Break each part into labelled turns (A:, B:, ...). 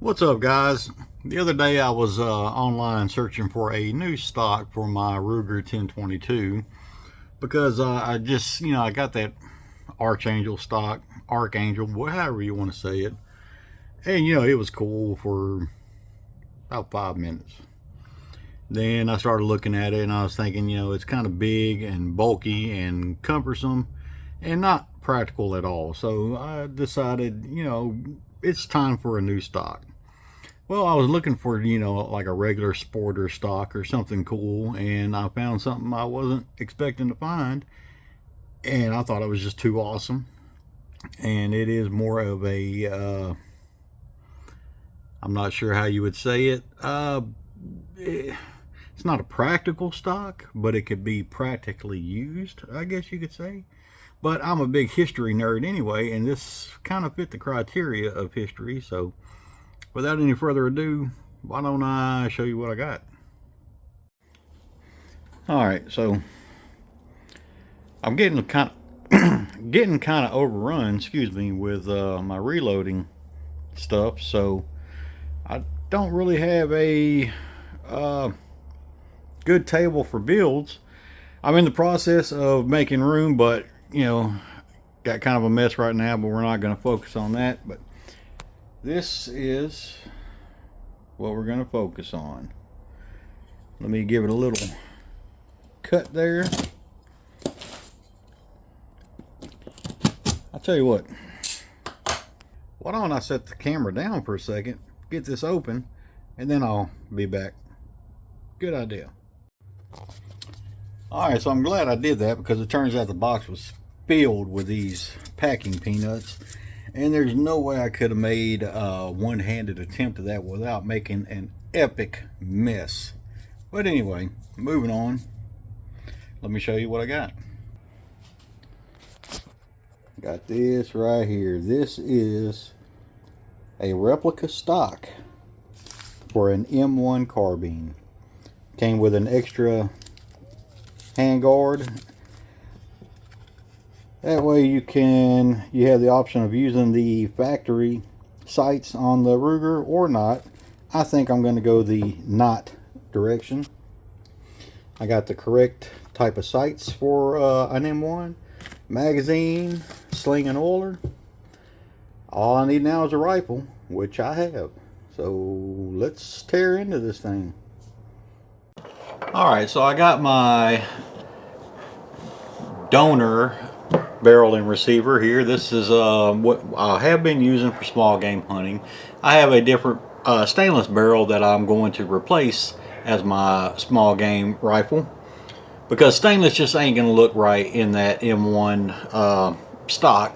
A: What's up, guys? The other day I was online searching for a new stock for my Ruger 1022 because I just, I got that Archangel, however you want to say it. And, it was cool for about 5 minutes. Then I started looking at it and I was thinking, it's kind of big and bulky and cumbersome and not practical at all. So I decided, it's time for a new stock. Well, I was looking for, like a regular sporter stock or something cool, and I found something I wasn't expecting to find, and I thought it was just too awesome. And it is more of a, I'm not sure how you would say it. It's not a practical stock, but it could be practically used, I guess you could say. But I'm a big history nerd anyway, and this kind of fit the criteria of history, so without any further ado, why don't I show you what I got? Alright, so I'm getting kind of overrun, with my reloading stuff, so I don't really have a good table for builds. I'm in the process of making room, but got kind of a mess right now, but we're not going to focus on that. But this is what we're going to focus on. Let me give it a little cut there. I'll tell you what. Why don't I set the camera down for a second, get this open, and then I'll be back. Good idea. Alright, so I'm glad I did that because it turns out the box was filled with these packing peanuts. And there's no way I could have made a one-handed attempt at that without making an epic mess. But anyway, moving on. Let me show you what I got. Got this right here. This is a replica stock for an M1 carbine. Came with an extra handguard. That way you have the option of using the factory sights on the Ruger or not. I think I'm going to go the not direction. I got the correct type of sights for an M1. Magazine, sling and oiler. All I need now is a rifle, which I have. So let's tear into this thing. Alright, so I got my donor barrel and receiver here. This is what I have been using for small game hunting. I have a different stainless barrel that I'm going to replace as my small game rifle because stainless just ain't gonna look right in that M1 stock.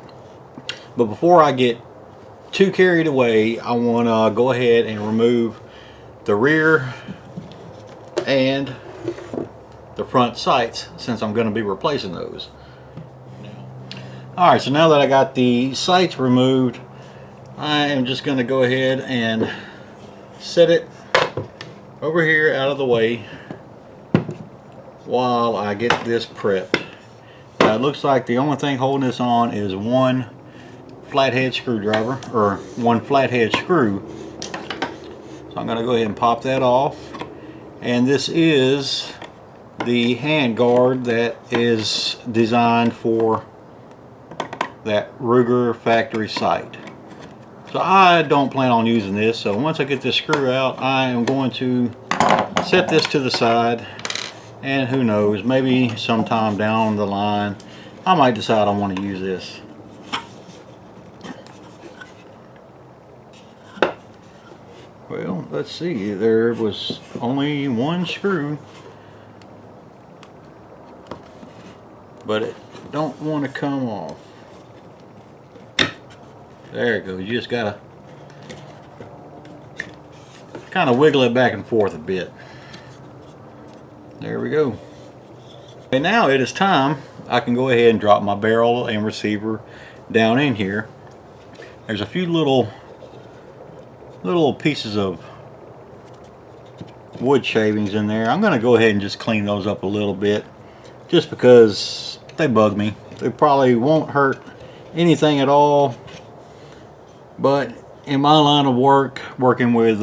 A: But before I get too carried away, I want to go ahead and remove the rear and the front sights since I'm going to be replacing those. Alright, so now that I got the sights removed, I am just going to go ahead and set it over here out of the way while I get this prepped. Now it looks like the only thing holding this on is one flathead screwdriver, or one flathead screw. So I'm going to go ahead and pop that off. And this is the hand guard that is designed for that Ruger factory sight. So I don't plan on using this, so once I get this screw out, I am going to set this to the side, and who knows, maybe sometime down the line I might decide I want to use this. Well, let's see, there was only one screw, but it don't want to come off. There it goes. You just gotta kind of wiggle it back and forth a bit. There we go. And now it is time. I can go ahead and drop my barrel and receiver down in here. There's a few little pieces of wood shavings in there. I'm going to go ahead and just clean those up a little bit just because they bug me. They probably won't hurt anything at all, but in my line of work, working with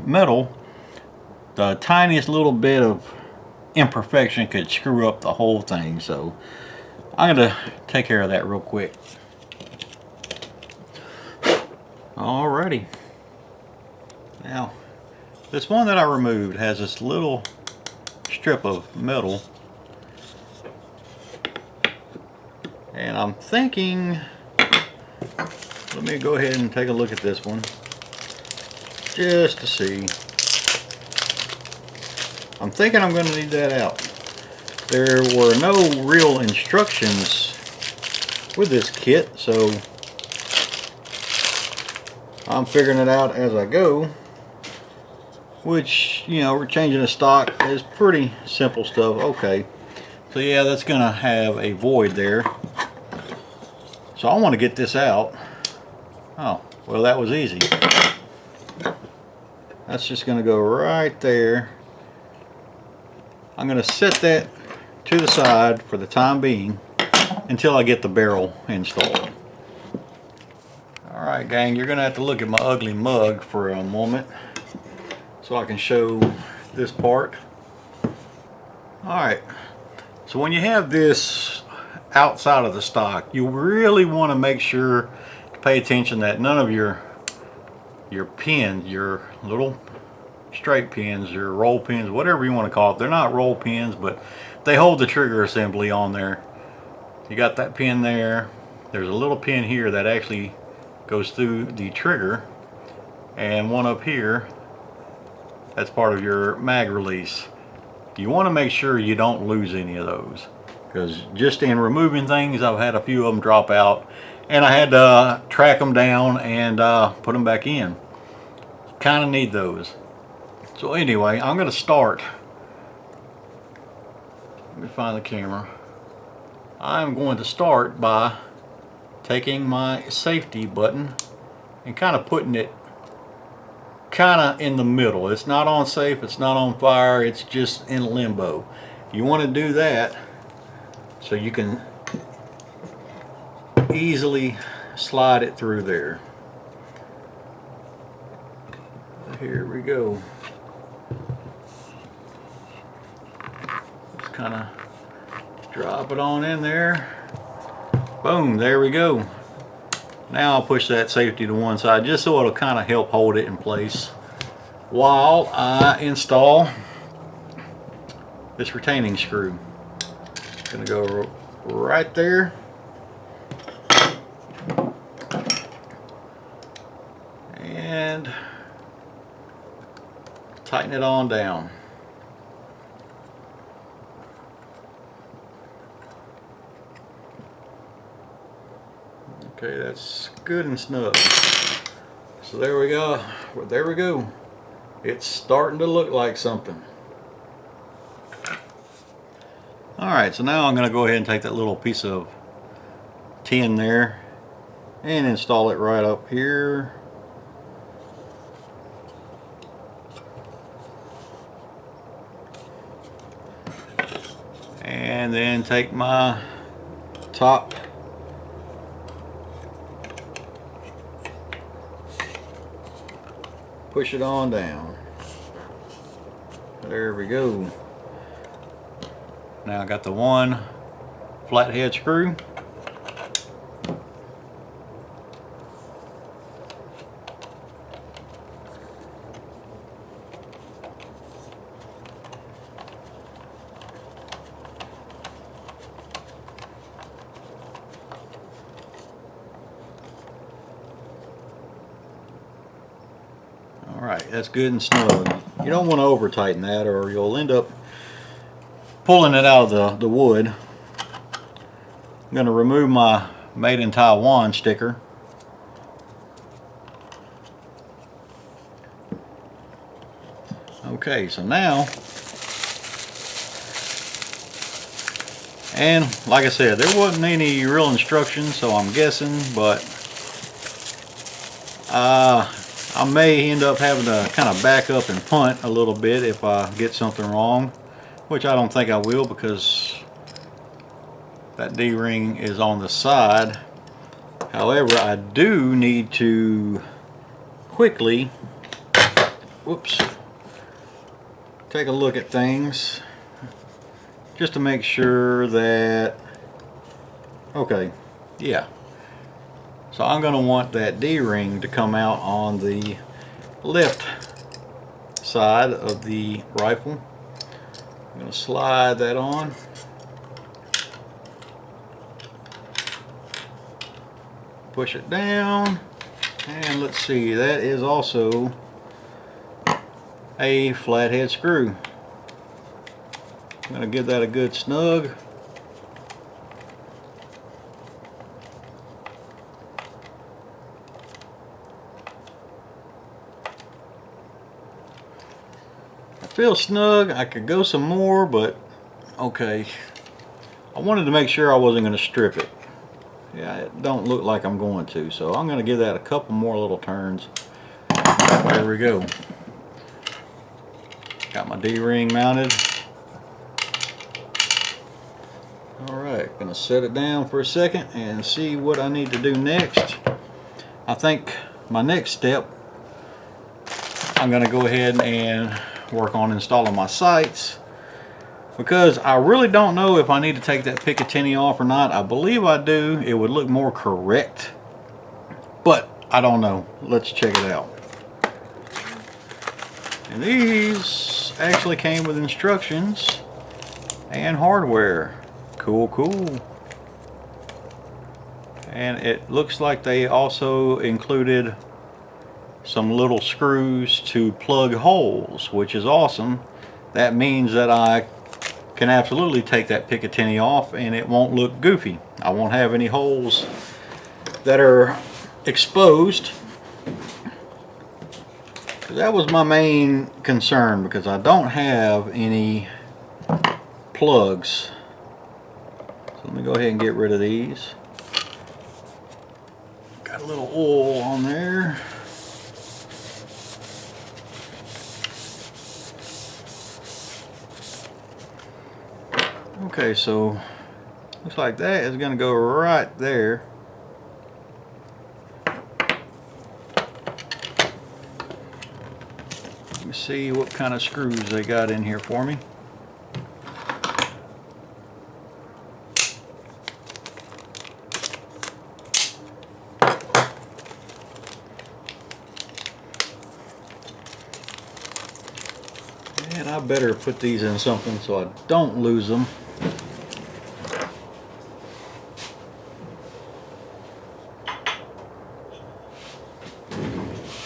A: metal, the tiniest little bit of imperfection could screw up the whole thing. So I'm gonna take care of that real quick. Alrighty. Now, this one that I removed has this little strip of metal, and I'm thinking, let me go ahead and take a look at this one just to see. I'm thinking I'm going to need that out. There were no real instructions with this kit, so I'm figuring it out as I go, which, you know, we're changing the stock is pretty simple stuff. Okay, so yeah, that's going to have a void there. So I want to get this out. Oh, well, that was easy. That's just going to go right there. I'm going to set that to the side for the time being until I get the barrel installed. Alright, gang, you're going to have to look at my ugly mug for a moment so I can show this part. Alright, so when you have this outside of the stock, you really want to make sure to pay attention that none of your pins, your little straight pins, your roll pins, whatever you want to call it, they're not roll pins, but they hold the trigger assembly on there. You got that pin there. There's a little pin here that actually goes through the trigger, and one up here that's part of your mag release. You want to make sure you don't lose any of those, because just in removing things, I've had a few of them drop out and I had to track them down and put them back in. Kind of need those. So anyway, I'm going to start. Let me find the camera. I'm going to start by taking my safety button and kind of putting it kind of in the middle. It's not on safe, it's not on fire, it's just in limbo. You want to do that so you can easily slide it through there. Here we go. Just kind of drop it on in there. Boom, there we go. Now I'll push that safety to one side just so it'll kind of help hold it in place while I install this retaining screw. Gonna go right there. And tighten it on down. Okay, that's good and snug. So there we go. There we go. It's starting to look like something. Alright, so now I'm going to go ahead and take that little piece of tin there and install it right up here. And then take my top push it on down. There we go. Now I got the one flathead screw. Alright, that's good and snug. You don't want to over tighten that or you'll end up pulling it out of the wood. I'm going to remove my Made in Taiwan sticker. Okay, so now, and like I said, there wasn't any real instructions, so I'm guessing, but I may end up having to kind of back up and punt a little bit if I get something wrong, which I don't think I will because that D-ring is on the side. However, I do need to quickly, whoops, take a look at things just to make sure that, okay, yeah. So I'm going to want that D-ring to come out on the left side of the rifle. I'm going to slide that on. Push it down. And let's see, that is also a flathead screw. I'm going to give that a good snug. I feel snug. I could go some more, but okay. I wanted to make sure I wasn't going to strip it. Yeah, it don't look like I'm going to, so I'm going to give that a couple more little turns. There we go. Got my D-ring mounted. Alright, going to set it down for a second and see what I need to do next. I think my next step, I'm going to go ahead and work on installing my sights, because I really don't know if I need to take that Picatinny off or not. I believe I do. It would look more correct, but I don't know. Let's check it out. And these actually came with instructions and hardware. Cool, cool. And it looks like they also included some little screws to plug holes, which is awesome. That means that I can absolutely take that Picatinny off and it won't look goofy. I won't have any holes that are exposed. That was my main concern, because I don't have any plugs. So let me go ahead and get rid of these. Got a little oil on there. Okay, so looks like that is going to go right there. Let me see what kind of screws they got in here for me. And I better put these in something so I don't lose them.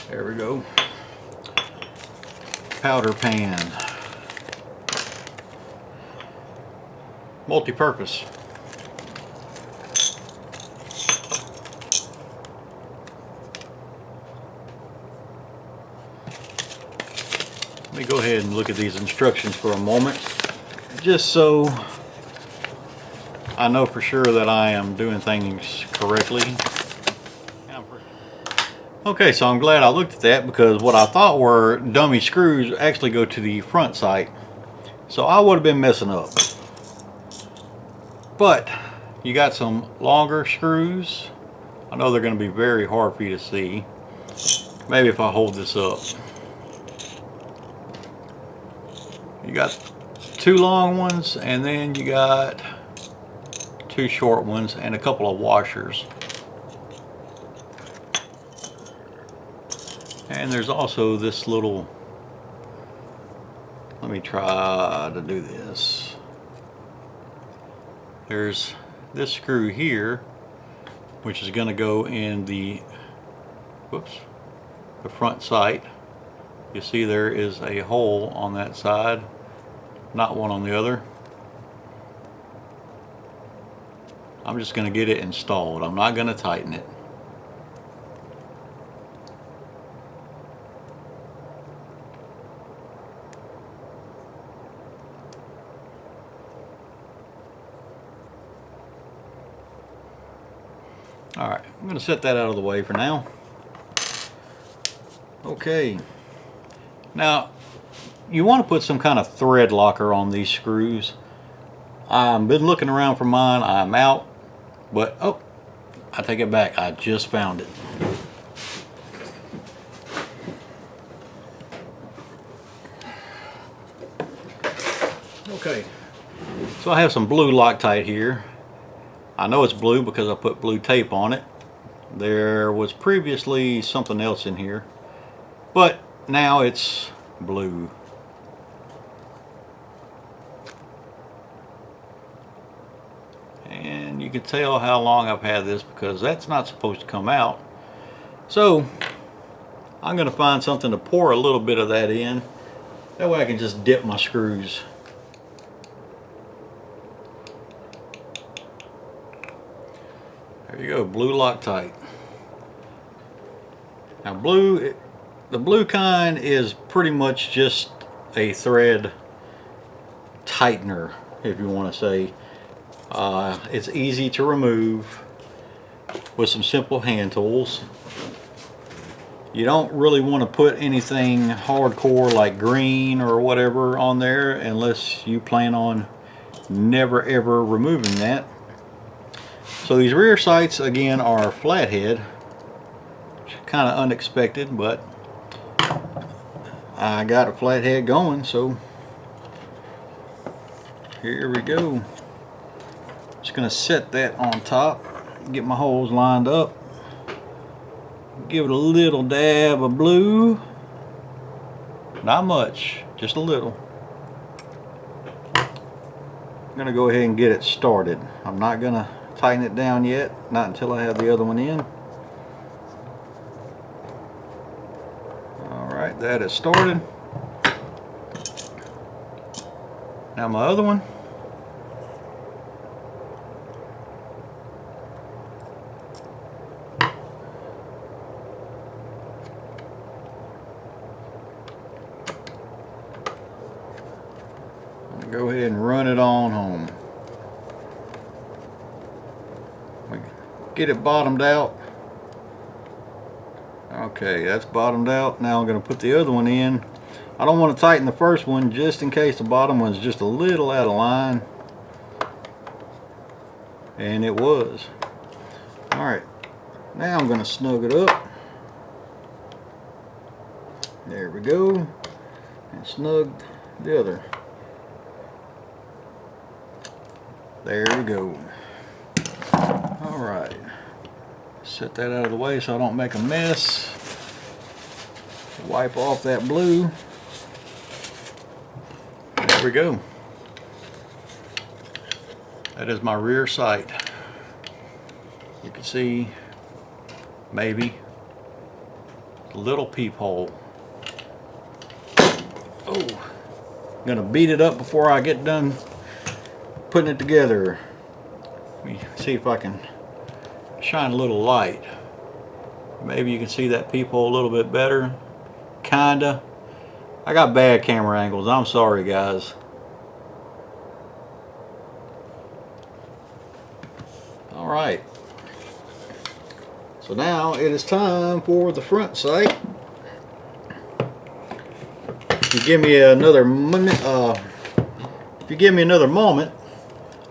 A: There we go. Powder pan. Multi-purpose. Let me go ahead and look at these instructions for a moment, just so I know for sure that I am doing things correctly. Okay, so I'm glad I looked at that, because what I thought were dummy screws actually go to the front sight. So I would have been messing up. But you got some longer screws. I know they're going to be very hard for you to see. Maybe if I hold this up. You got two long ones, and then you got two short ones and a couple of washers. And there's also this little, let me try to do this. There's this screw here, which is going to go in the, whoops, the front sight. You see there is a hole on that side, not one on the other. I'm just going to get it installed. I'm not going to tighten it. Alright, I'm going to set that out of the way for now. Okay. Now, you want to put some kind of thread locker on these screws. I've been looking around for mine. I'm out. But, oh, I take it back. I just found it. Okay, so I have some blue Loctite here. I know it's blue because I put blue tape on it. There was previously something else in here, but now it's blue. And you can tell how long I've had this because that's not supposed to come out. So I'm going to find something to pour a little bit of that in. That way I can just dip my screws. There you go, blue Loctite. Now the blue kind is pretty much just a thread tightener, if you want to say. It's easy to remove with some simple hand tools. You don't really want to put anything hardcore like green or whatever on there unless you plan on never ever removing that. So these rear sights again are flathead, kind of unexpected, but I got a flathead going, so here we go. Just gonna set that on top, get my holes lined up, give it a little dab of blue, not much, just a little. I'm gonna go ahead and get it started. I'm not gonna tighten it down yet, not until I have the other one in. Alright, that is started. Now my other one. I'm gonna go ahead and run it on home. Get it bottomed out. Okay, that's bottomed out. Now I'm going to put the other one in. I don't want to tighten the first one just in case the bottom one's just a little out of line. And it was. Alright, now I'm going to snug it up. There we go. And snug the other. There we go. Alright. Set that out of the way so I don't make a mess. Wipe off that blue. There we go. That is my rear sight. You can see maybe a little peephole. Oh, I'm gonna beat it up before I get done putting it together. Let me see if I can shine a little light. Maybe you can see that peephole a little bit better. Kinda. I got bad camera angles. I'm sorry, guys. Alright. So now it is time for the front sight. If you give me another moment,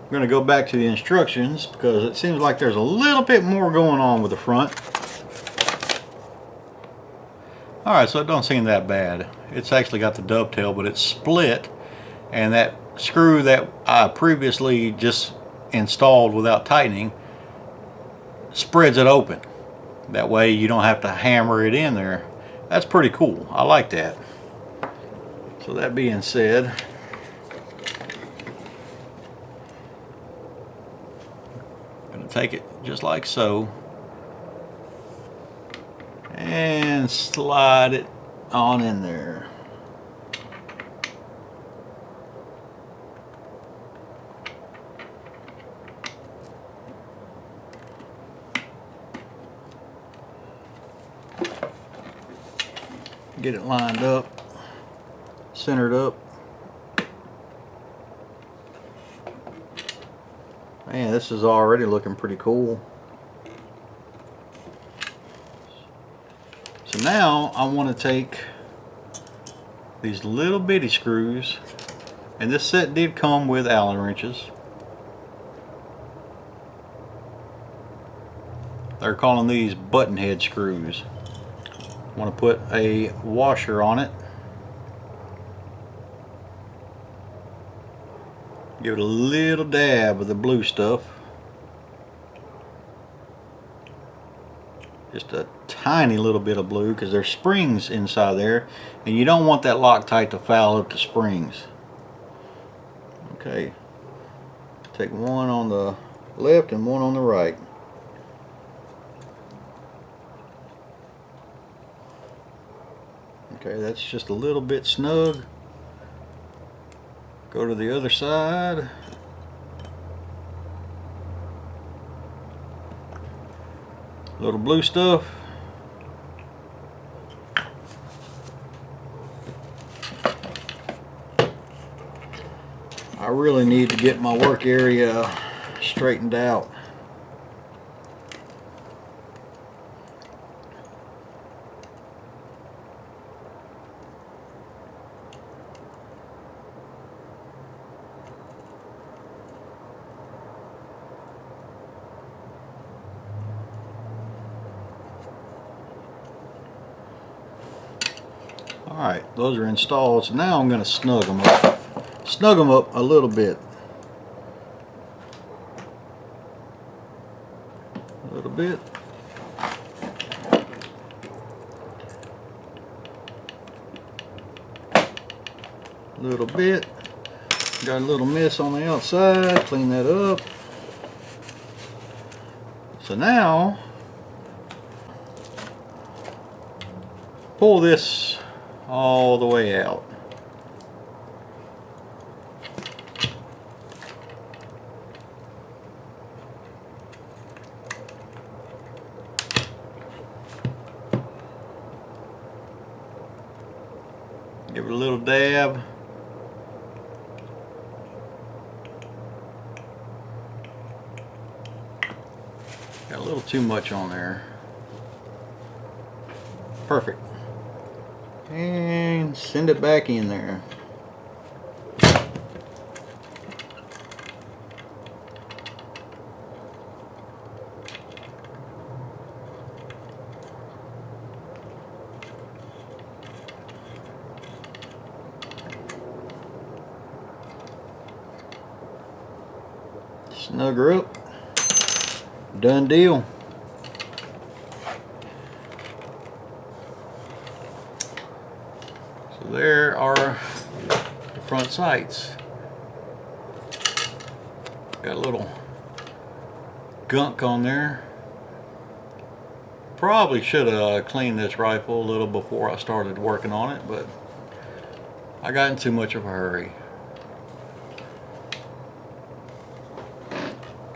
A: I'm going to go back to the instructions because it seems like there's a little bit more going on with the front. Alright, so it don't seem that bad. It's actually got the dovetail, but it's split, and that screw that I previously just installed without tightening spreads it open. That way you don't have to hammer it in there. That's pretty cool. I like that. So that being said, take it just like so and slide it on in there. Get it lined up, centered up. Man, this is already looking pretty cool. So now I want to take these little bitty screws, and this set did come with Allen wrenches. They're calling these button head screws. I want to put a washer on it. Give it a little dab of the blue stuff. Just a tiny little bit of blue, because there's springs inside there, and you don't want that Loctite to foul up the springs. Okay, take one on the left and one on the right. Okay, that's just a little bit snug. Go to the other side. Little blue stuff. I really need to get my work area straightened out. Alright, those are installed, so now I'm going to snug them up. Snug them up a little bit. A little bit. A little bit. Got a little mess on the outside, clean that up. So now, pull this all the way out. Give it a little dab. Got a little too much on there. Perfect. And send it back in there. Snug her up. Done deal. So there are the front sights. Got a little gunk on there. Probably should have cleaned this rifle a little before I started working on it, but I got in too much of a hurry.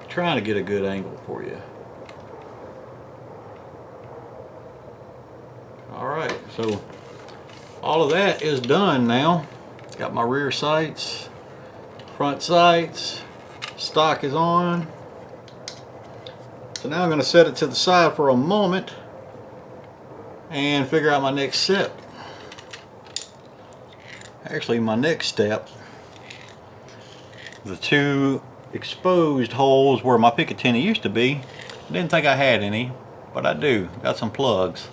A: Trying to get a good angle for you. Alright, so all of that is done now. Got my rear sights, front sights, stock is on. So now I'm going to set it to the side for a moment and figure out my next step. Actually, my next step, the two exposed holes where my Picatinny used to be. Didn't think I had any, but I do. Got some plugs.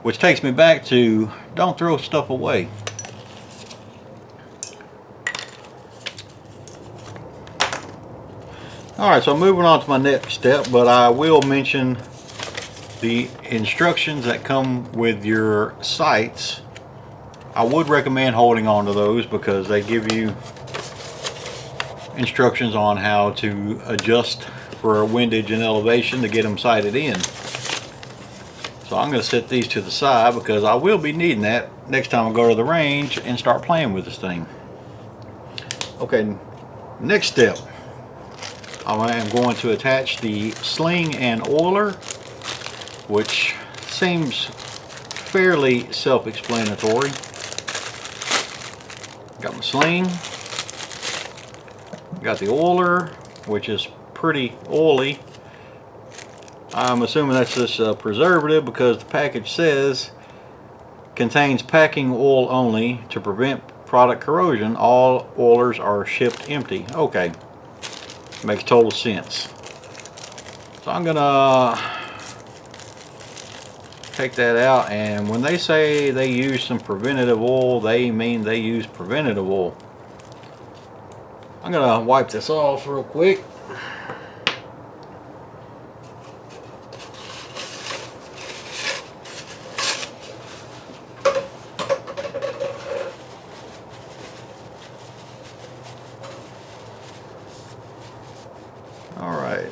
A: Which takes me back to, don't throw stuff away. Alright, so moving on to my next step, but I will mention the instructions that come with your sights. I would recommend holding on to those because they give you instructions on how to adjust for windage and elevation to get them sighted in. So I'm going to set these to the side because I will be needing that next time I go to the range and start playing with this thing. Okay, next step, I am going to attach the sling and oiler, which seems fairly self-explanatory. Got my sling. Got the oiler, which is pretty oily. I'm assuming that's just a preservative because the package says contains packing oil only to prevent product corrosion. All oilers are shipped empty. Okay, makes total sense. So I'm gonna take that out, and when they say they use some preventative oil, they mean they use preventative oil. I'm gonna wipe this off real quick. Alright.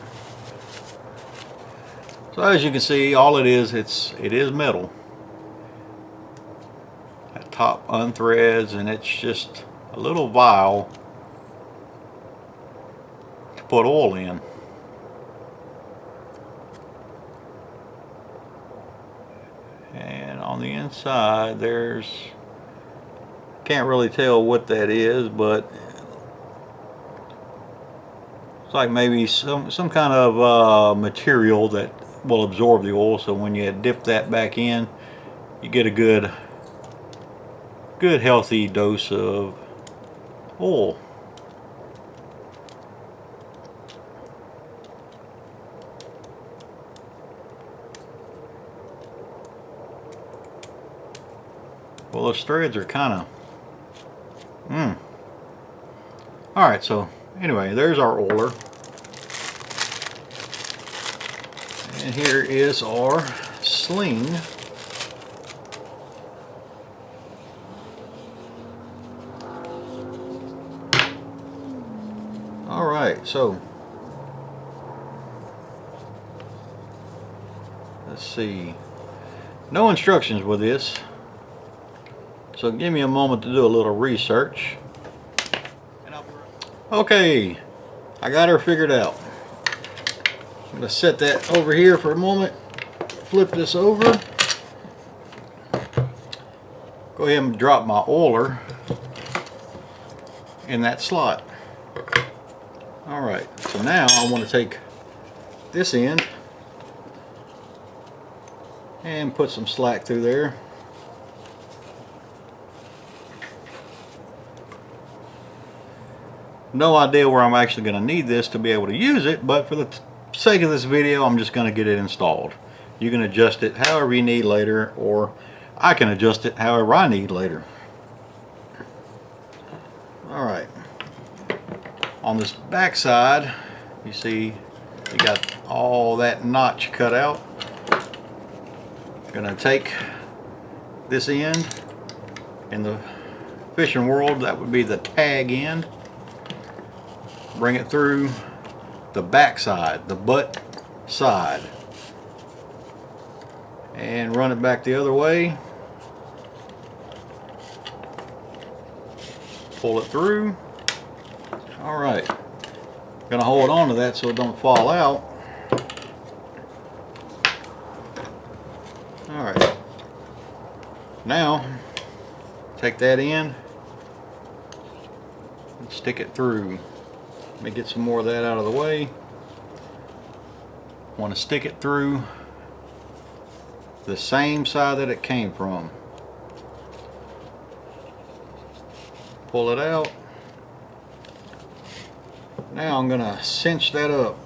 A: So as you can see, all it is metal. That top unthreads, and it's just a little vial to put oil in. And on the inside there's, can't really tell what that is, but it's like maybe some kind of material that will absorb the oil, so when you dip that back in, you get a good healthy dose of oil. Well, those threads are kind of alright, so anyway, there's our oiler. And here is our sling. Alright, so let's see. No instructions with this, so give me a moment to do a little research. Okay, I got her figured out. I'm going to set that over here for a moment. Flip this over. Go ahead and drop my oiler in that slot. Alright, so now I want to take this end and put some slack through there. No idea where I'm actually going to need this to be able to use it, but for the sake of this video, I'm just going to get it installed. You can adjust it however you need later, or I can adjust it however I need later. Alright, on this back side, you see you got all that notch cut out. I'm going to take this end. In the fishing world, that would be the tag end. Bring it through the back side, the butt side, and run it back the other way. Pull it through. Alright, gonna hold on to that so it don't fall out. Alright, now take that in and stick it through. Let me get some more of that out of the way. Want to stick it through the same side that it came from. Pull it out. Now I'm going to cinch that up.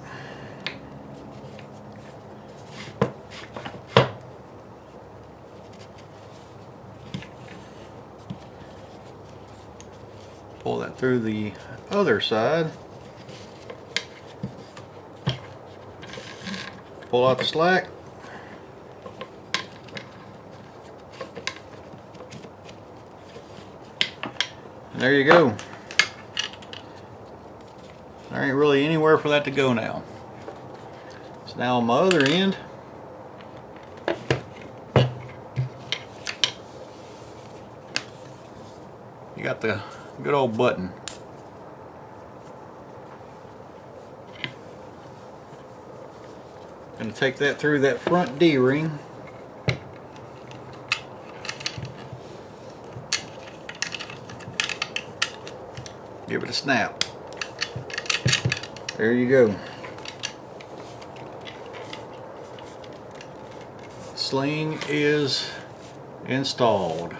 A: Pull that through the other side. Pull out the slack. And there you go. There ain't really anywhere for that to go now. So now on my other end, you got the good old button. Going to take that through that front D-ring. Give it a snap. There you go. Sling is installed.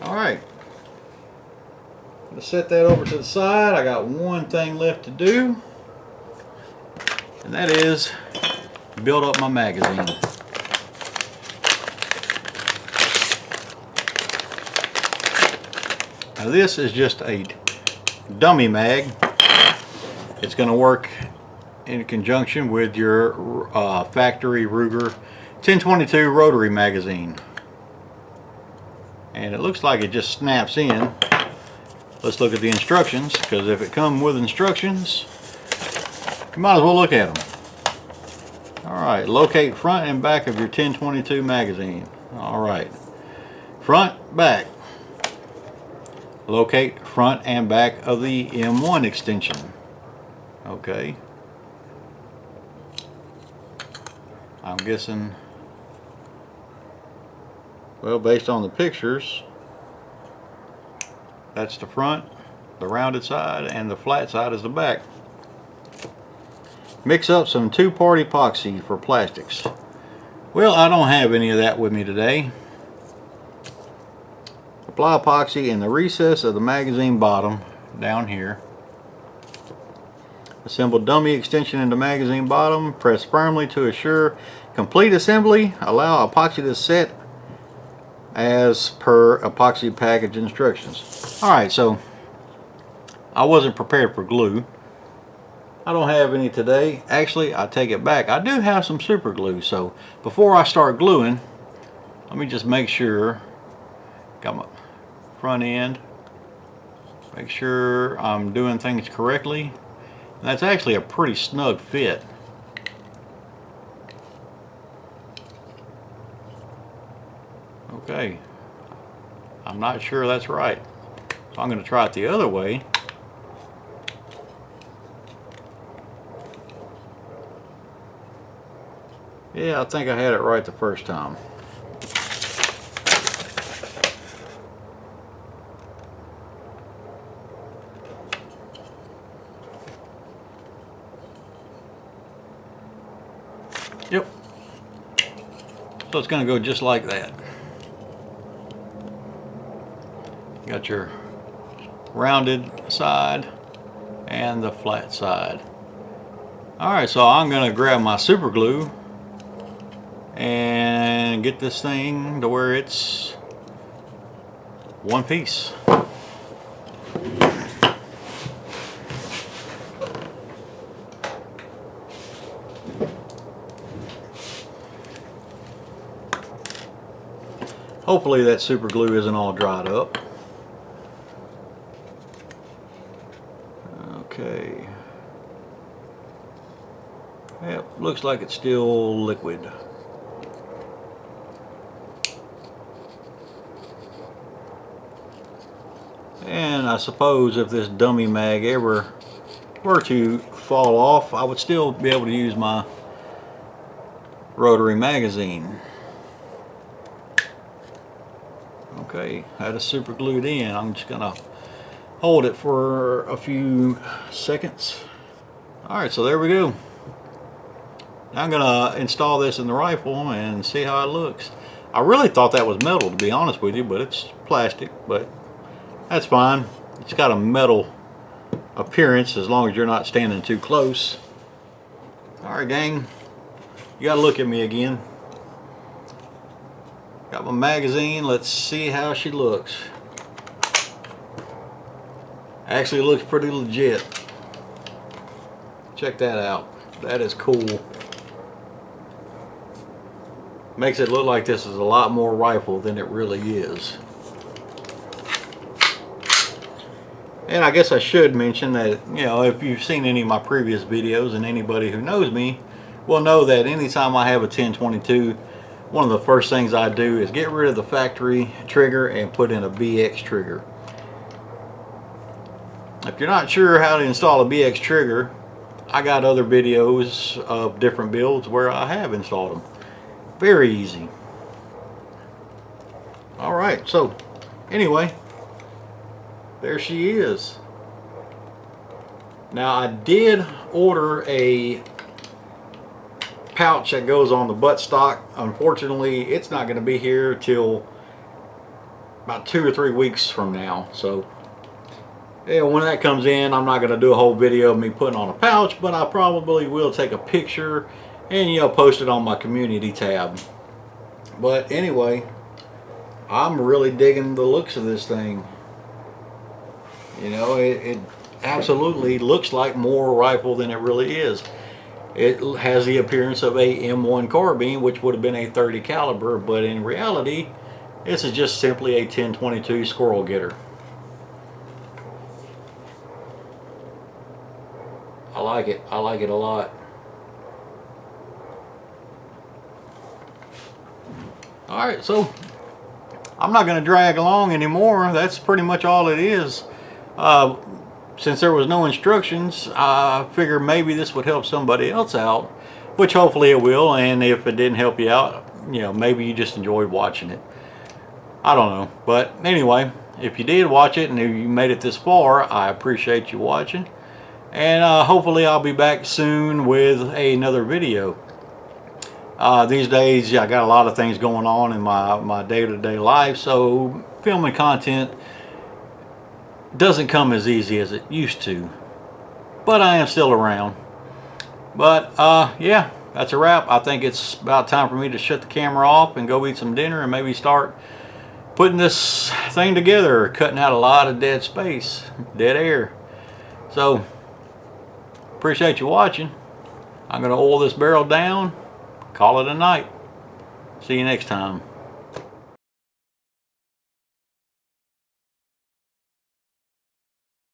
A: Alright. I'm going to set that over to the side. I got one thing left to do, and that is build up my magazine. Now this is just a dummy mag. It's going to work in conjunction with your factory Ruger 1022 rotary magazine. And it looks like it just snaps in. Let's look at the instructions, because if it comes with instructions, you might as well look at them. Alright, locate front and back of your 1022 magazine. Alright, front, back. Locate front and back of the M1 extension. Okay. I'm guessing, well, based on the pictures, that's the front, the rounded side, and the flat side is the back. Mix up some 2-part epoxy for plastics. Well, I don't have any of that with me today. Apply epoxy in the recess of the magazine bottom down here. Assemble dummy extension into magazine bottom. Press firmly to assure complete assembly. Allow epoxy to set as per epoxy package instructions. Alright, so I wasn't prepared for glue. I don't have any today. Actually, I take it back. I do have some super glue. So before I start gluing, let me just make sure. Got my front end. Make sure I'm doing things correctly. That's actually a pretty snug fit. Okay. I'm not sure that's right. So I'm going to try it the other way. Yeah, I think I had it right the first time. Yep. So it's going to go just like that. Got your rounded side and the flat side. Alright, so I'm going to grab my super glue and get this thing to where it's one piece. Hopefully that super glue isn't all dried up. Okay. Yep, looks like it's still liquid. And I suppose if this dummy mag ever were to fall off, I would still be able to use my rotary magazine. Okay, that is super glued in. I'm just gonna hold it for a few seconds. Alright, so there we go. Now I'm gonna install this in the rifle and see how it looks. I really thought that was metal, to be honest with you, but it's plastic, but that's fine. It's got a metal appearance as long as you're not standing too close. Alright, gang, you gotta look at me again. Got my magazine. Let's see how she looks. Actually looks pretty legit. Check that out. That is cool. Makes it look like this is a lot more rifle than it really is. And I guess I should mention that, you know, if you've seen any of my previous videos, and anybody who knows me will know that anytime I have a 1022, one of the first things I do is get rid of the factory trigger and put in a BX trigger. If you're not sure how to install a BX trigger, I got other videos of different builds where I have installed them. Very easy. Alright, so anyway, there she is. Now I did order a pouch that goes on the buttstock. Unfortunately, it's not going to be here till about 2 or 3 weeks from now. So yeah, when that comes in, I'm not going to do a whole video of me putting on a pouch, but I probably will take a picture and, you know, post it on my community tab. But anyway, I'm really digging the looks of this thing. You know, it absolutely looks like more rifle than it really is. It has the appearance of a M1 carbine, which would have been a 30 caliber, but in reality, this is just simply a 1022 squirrel getter. I like it. I like it a lot. All right, so I'm not going to drag along anymore. That's pretty much all it is. Since there was no instructions, I figured maybe this would help somebody else out, which hopefully it will. And if it didn't help you out, you know, maybe you just enjoyed watching it. I don't know. But anyway, if you did watch it and if you made it this far, I appreciate you watching. And hopefully I'll be back soon with another video. These days, I got a lot of things going on in my day-to-day life, so filming content doesn't come as easy as it used to. But I am still around. But yeah, that's a wrap. I think it's about time for me to shut the camera off and go eat some dinner and maybe start putting this thing together, cutting out a lot of dead space, dead air. So, appreciate you watching. I'm going to oil this barrel down, call it a night. See you next time.